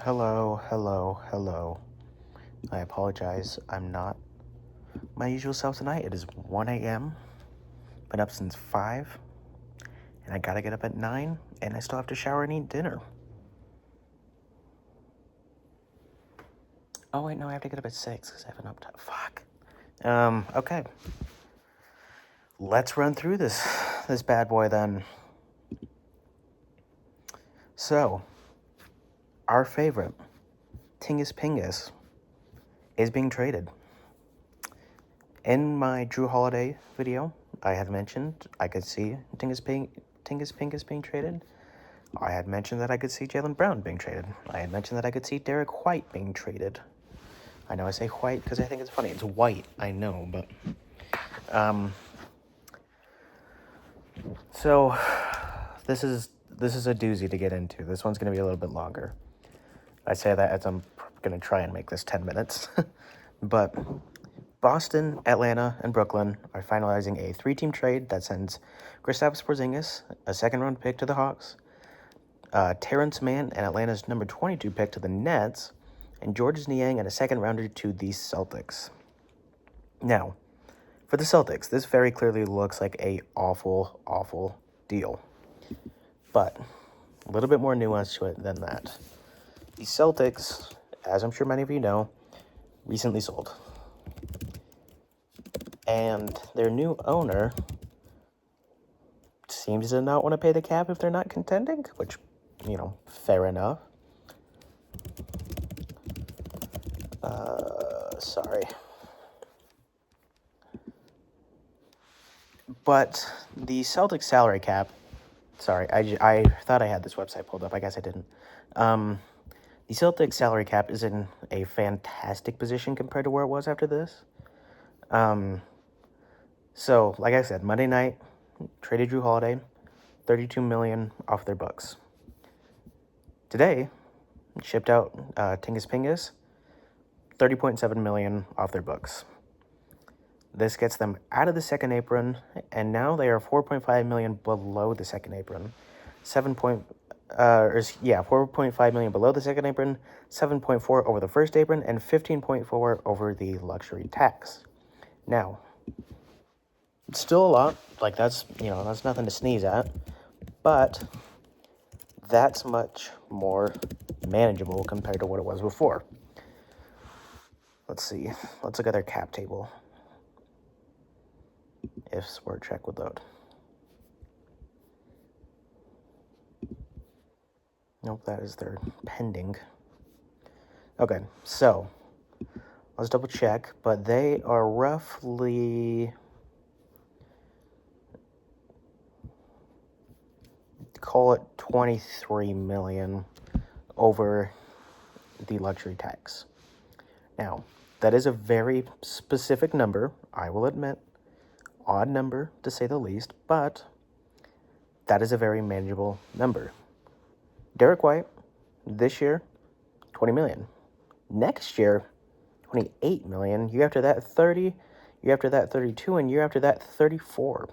Hello, hello, hello. I apologize. I'm not my usual self tonight. It is 1 a.m. Been up since 5, and I gotta get up at 9, and I still have to shower and eat dinner. Oh, wait, no, I have to get up at 6 because I have an up time. Fuck. Okay. Let's run through this bad boy then. So, our favorite, Tingus Pingus, is being traded. In my Drew Holiday video, I had mentioned I could see Tingus Pingus being traded. I had mentioned that I could see Jaylen Brown being traded. I had mentioned that I could see Derek White being traded. I know I say White because I think it's funny. It's white, I know, but... So, this is a doozy to get into. This one's going to be a little bit longer. I say that as I'm going to try and make this 10 minutes. But Boston, Atlanta, and Brooklyn are finalizing a 3-team trade that sends Kristaps Porzingis, a second-round pick, to the Hawks, Terrence Mann and Atlanta's number 22 pick to the Nets, and Georges Niang and a second-rounder to the Celtics. Now, for the Celtics, this very clearly looks like a awful, awful deal. But a little bit more nuance to it than that. The Celtics, as I'm sure many of you know, recently sold. And their new owner seems to not want to pay the cap if they're not contending, which, fair enough. Sorry. But the Celtics salary cap, sorry, I thought I had this website pulled up. I guess I didn't. The Celtics salary cap is in a fantastic position compared to where it was after this. So, like I said, Monday night, traded Drew Holiday, $32 million off their books. Today, shipped out Tingus Pingus, $30.7 million off their books. This gets them out of the second apron, and now they are $4.5 million below the second apron. 4.5 million below the second apron, 7.4 over the first apron, and 15.4 over the luxury tax. Now, still a lot. Like, that's nothing to sneeze at, but that's much more manageable compared to what it was before. Let's see. Let's look at their cap table. If Sport Check would load. Nope, that is their pending. Okay, so let's double check, but they are roughly, call it 23 million over the luxury tax. Now, that is a very specific number, I will admit. Odd number, to say the least, but that is a very manageable number. Derek White, this year, 20 million. Next year, 28 million. Year after that, 30. Year after that, 32. And year after that, 34.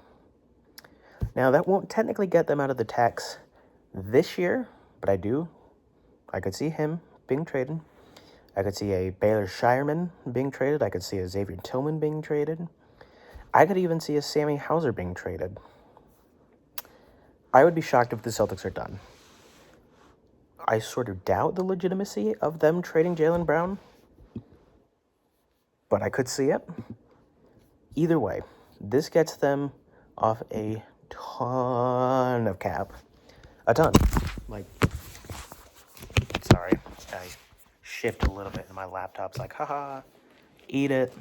Now, that won't technically get them out of the tax this year, but I could see him being traded. I could see a Baylor Shireman being traded. I could see a Xavier Tillman being traded. I could even see a Sammy Hauser being traded. I would be shocked if the Celtics are done. I sort of doubt the legitimacy of them trading Jaylen Brown, but I could see it. Either way, this gets them off a ton of cap. A ton. Sorry, I shift a little bit and my laptop's like, haha, eat it.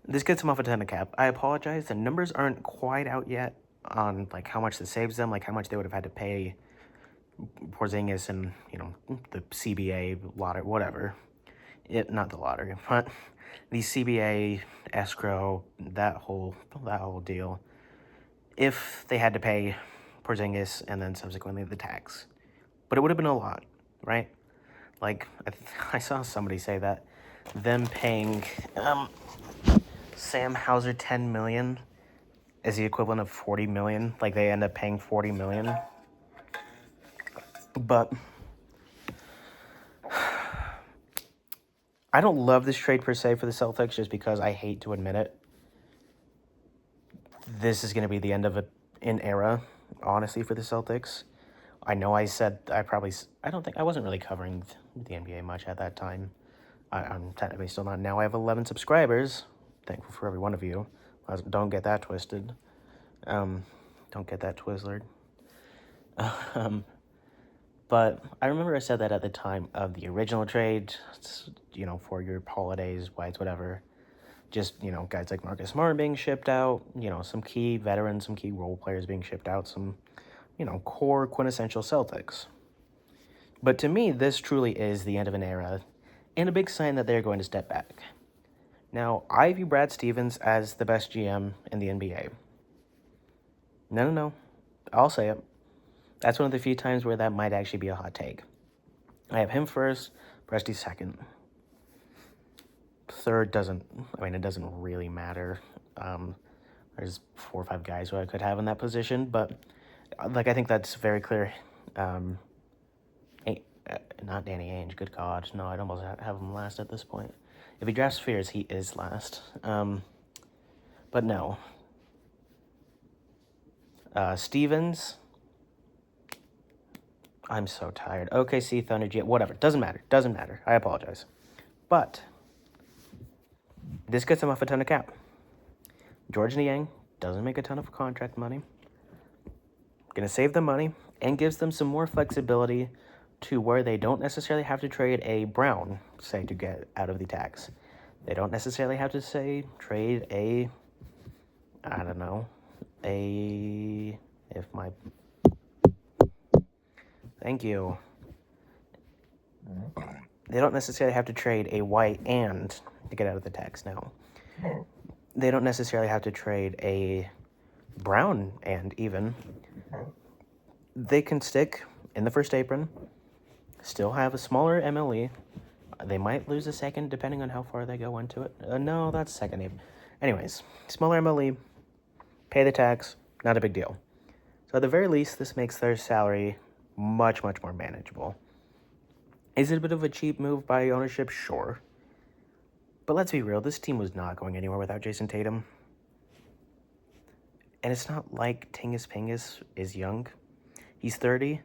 This gets them off a ton of cap. I apologize, the numbers aren't quite out yet on how much this saves them, how much they would have had to pay Porzingis and, the CBA lottery, whatever. Not the lottery, but the CBA escrow, that whole deal. If they had to pay Porzingis and then subsequently the tax. But it would have been a lot, right? I saw somebody say that them paying Sam Hauser $10 million is the equivalent of $40 million. They end up paying $40 million. But I don't love this trade per se for the Celtics just because I hate to admit it. This is going to be the end of an era, honestly, for the Celtics. I know I said I don't think I wasn't really covering the NBA much at that time. I'm technically still not. Now I have 11 subscribers. Thankful for every one of you. Don't get that twisted. Don't get that twizzlered. But I remember I said that at the time of the original trade, for your holidays, whites, whatever. Just, guys like Marcus Smart being shipped out, some key veterans, some key role players being shipped out, some, core quintessential Celtics. But to me, this truly is the end of an era and a big sign that they're going to step back. Now, I view Brad Stevens as the best GM in the NBA. No. I'll say it. That's one of the few times where that might actually be a hot take. I have him first, Presti second. Third doesn't really matter. There's 4 or 5 guys who I could have in that position, but I think that's very clear. Not Danny Ainge, good God. No, I'd almost have him last at this point. If he drafts Spears, he is last. But no. Stevens. I'm so tired. OKC, Thunder, whatever. Doesn't matter. I apologize. But this gets him off a ton of cap. George Niang doesn't make a ton of contract money. Going to save them money and gives them some more flexibility to where they don't necessarily have to trade a Brown, say, to get out of the tax. They don't necessarily have to, say, trade a, I don't know, thank you. They don't necessarily have to trade a White and to get out of the tax now. They don't necessarily have to trade a Brown and even. They can stick in the first apron, still have a smaller MLE. They might lose a second depending on how far they go into it. No, that's second apron. Anyways, smaller MLE, pay the tax, not a big deal. So at the very least, this makes their salary much, much more manageable. Is it a bit of a cheap move by ownership? Sure. But let's be real, this team was not going anywhere without Jason Tatum. And it's not like Tingus Pingus is young. He's 30,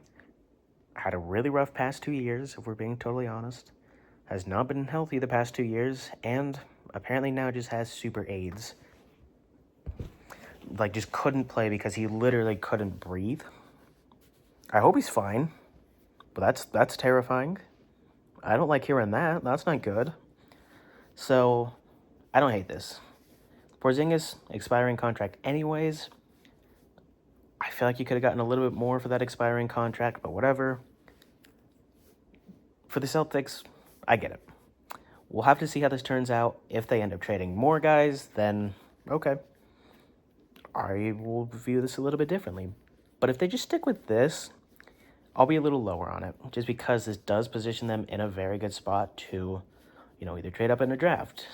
had a really rough past 2 years, if we're being totally honest. Has not been healthy the past 2 years, and apparently now just has super AIDS. Just couldn't play because he literally couldn't breathe. I hope he's fine, but that's terrifying. I don't like hearing that. That's not good. So, I don't hate this. Porzingis, expiring contract anyways. I feel like you could have gotten a little bit more for that expiring contract, but whatever. For the Celtics, I get it. We'll have to see how this turns out. If they end up trading more guys, then okay. I will view this a little bit differently. But if they just stick with this, I'll be a little lower on it, just because this does position them in a very good spot to, either trade up in a draft.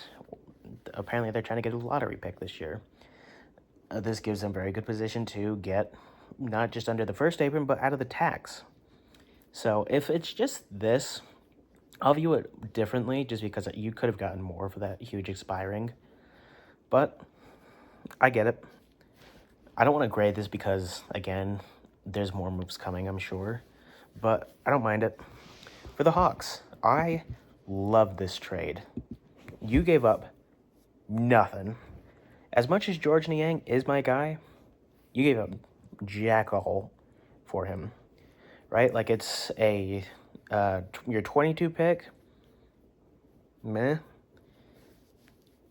Apparently, they're trying to get a lottery pick this year. This gives them very good position to get not just under the first apron, but out of the tax. So if it's just this, I'll view it differently just because you could have gotten more for that huge expiring. But I get it. I don't want to grade this because, again, there's more moves coming, I'm sure. But I don't mind it. For the Hawks, I love this trade. You gave up nothing. As much as George Niang is my guy, you gave up jack all for him, right? It's your 22 pick. Meh.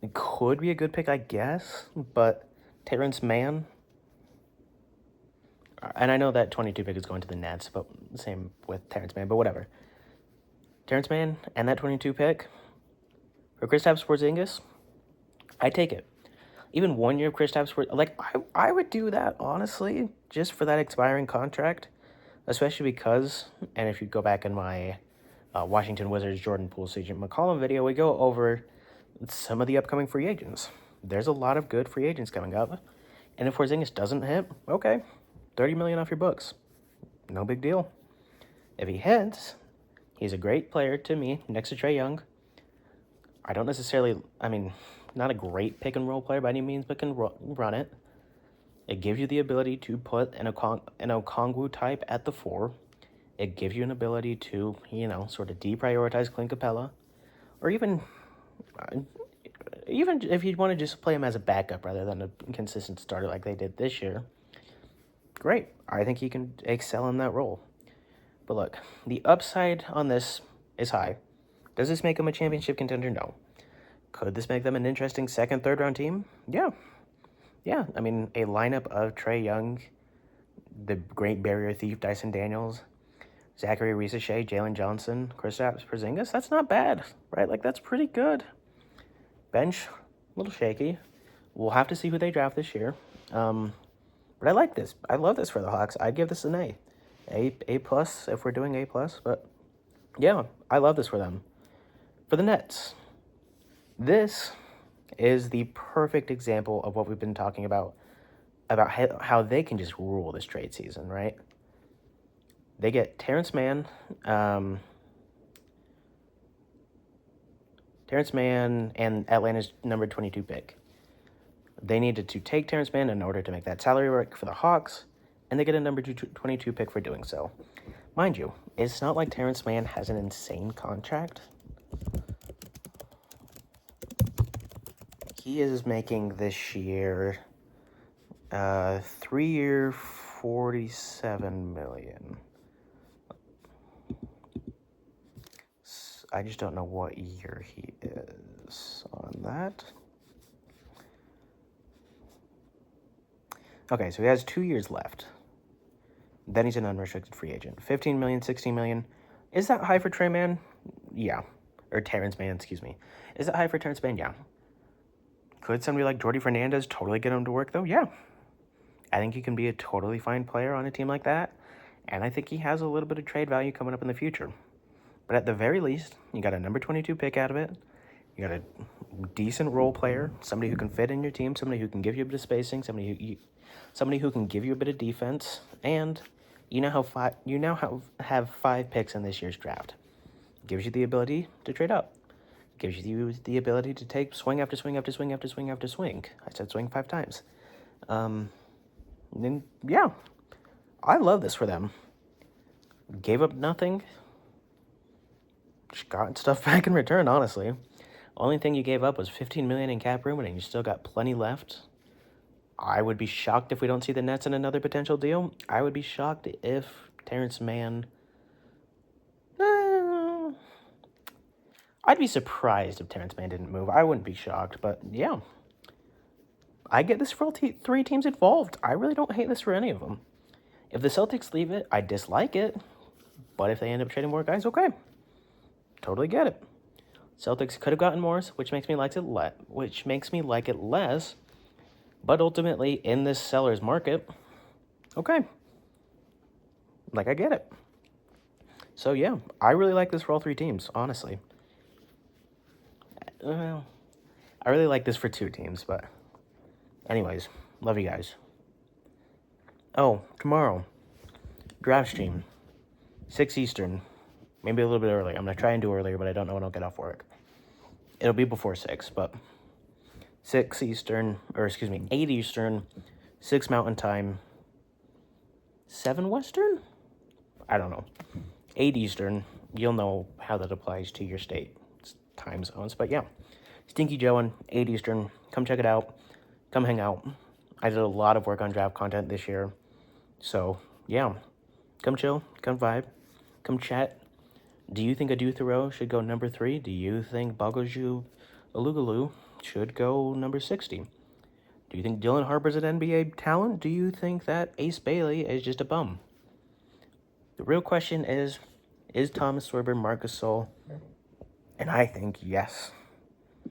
It could be a good pick, I guess, but Terrence Mann. And I know that 22 pick is going to the Nets, but same with Terrence Mann, but whatever. Terrence Mann and that 22 pick for Kristaps Porzingis, I take it. Even 1 year of Kristaps Porzingis, I would do that, honestly, just for that expiring contract, especially because, and if you go back in my Washington Wizards Jordan Poole Agent McCollum video, we go over some of the upcoming free agents. There's a lot of good free agents coming up, and if Porzingis doesn't hit, okay, $30 million off your books. No big deal. If he hits, he's a great player to me, next to Trae Young. I don't necessarily, I mean, not a great pick and roll player by any means, but can run it. It gives you the ability to put an Okongwu type at the 4. It gives you an ability to, sort of deprioritize Clint Capella. Or even if you want to just play him as a backup rather than a consistent starter like they did this year, great. I think he can excel in that role. But look, the upside on this is high. Does this make them a championship contender? No. Could this make them an interesting second, third round team? Yeah. Yeah, I mean, a lineup of Trae Young, the Great Barrier Thief, Dyson Daniels, Zachary Risache, Jalen Johnson, Kristaps Porzingis, that's not bad, right? Like, that's pretty good. Bench, a little shaky. We'll have to see who they draft this year. But I like this. I love this for the Hawks. I'd give this an A. A plus if we're doing A plus. But yeah, I love this for them. For the Nets, this is the perfect example of what we've been talking about how they can just rule this trade season, right? They get Terrence Mann and Atlanta's number 22 pick. They needed to take Terrence Mann in order to make that salary work for the Hawks, and they get a number 22 pick for doing so. Mind you, it's not like Terrence Mann has an insane contract. He is making this year 3-year, $47 million. I just don't know what year he is on that. Okay, so he has 2 years left. Then he's an unrestricted free agent. $15 million, $16 million. Is that high for Trey Mann? Yeah. Or Terrence Mann, excuse me. Is it high for Terrence Mann? Yeah. Could somebody like Jordy Fernandez totally get him to work, though? Yeah. I think he can be a totally fine player on a team like that. And I think he has a little bit of trade value coming up in the future. But at the very least, you got a number 22 pick out of it. You got a decent role player, somebody who can fit in your team, somebody who can give you a bit of spacing, somebody who can give you a bit of defense, and you now have 5 picks in this year's draft. Gives you the ability to trade up. Gives you the ability to take swing after swing after swing after swing after swing. I said swing 5 times. Then yeah, I love this for them. Gave up nothing. Just got stuff back in return, honestly. Only thing you gave up was $15 million in cap room, and you still got plenty left. I would be shocked if we don't see the Nets in another potential deal. I would be shocked if Terrence Mann... I'd be surprised if Terrence Mann didn't move. I wouldn't be shocked, but yeah. I get this for all 3 teams involved. I really don't hate this for any of them. If the Celtics leave it, I dislike it. But if they end up trading more guys, okay. Totally get it. Celtics could have gotten Morris, which makes me like it less. But ultimately, in this seller's market, okay. Like, I get it. So, yeah, I really like this for all 3 teams, honestly. Well, I really like this for 2 teams, but anyways, love you guys. Oh, tomorrow, draft stream, 6 Eastern, maybe a little bit early. I'm going to try and do earlier, but I don't know when I'll get off work. It'll be before 6, but 8 Eastern, 6 Mountain Time, 7 Western? I don't know. 8 Eastern, you'll know how that applies to your state time zones. But yeah, Stinky Joeing, 8 Eastern. Come check it out. Come hang out. I did a lot of work on draft content this year. So, yeah. Come chill. Come vibe. Come chat. Do you think Adu Thoreau should go number 3? Do you think Bagoju Alugalu should go number 60? Do you think Dylan Harper's an NBA talent? Do you think that Ace Bailey is just a bum? The real question is Thomas Swerber Marc Gasol? And I think yes.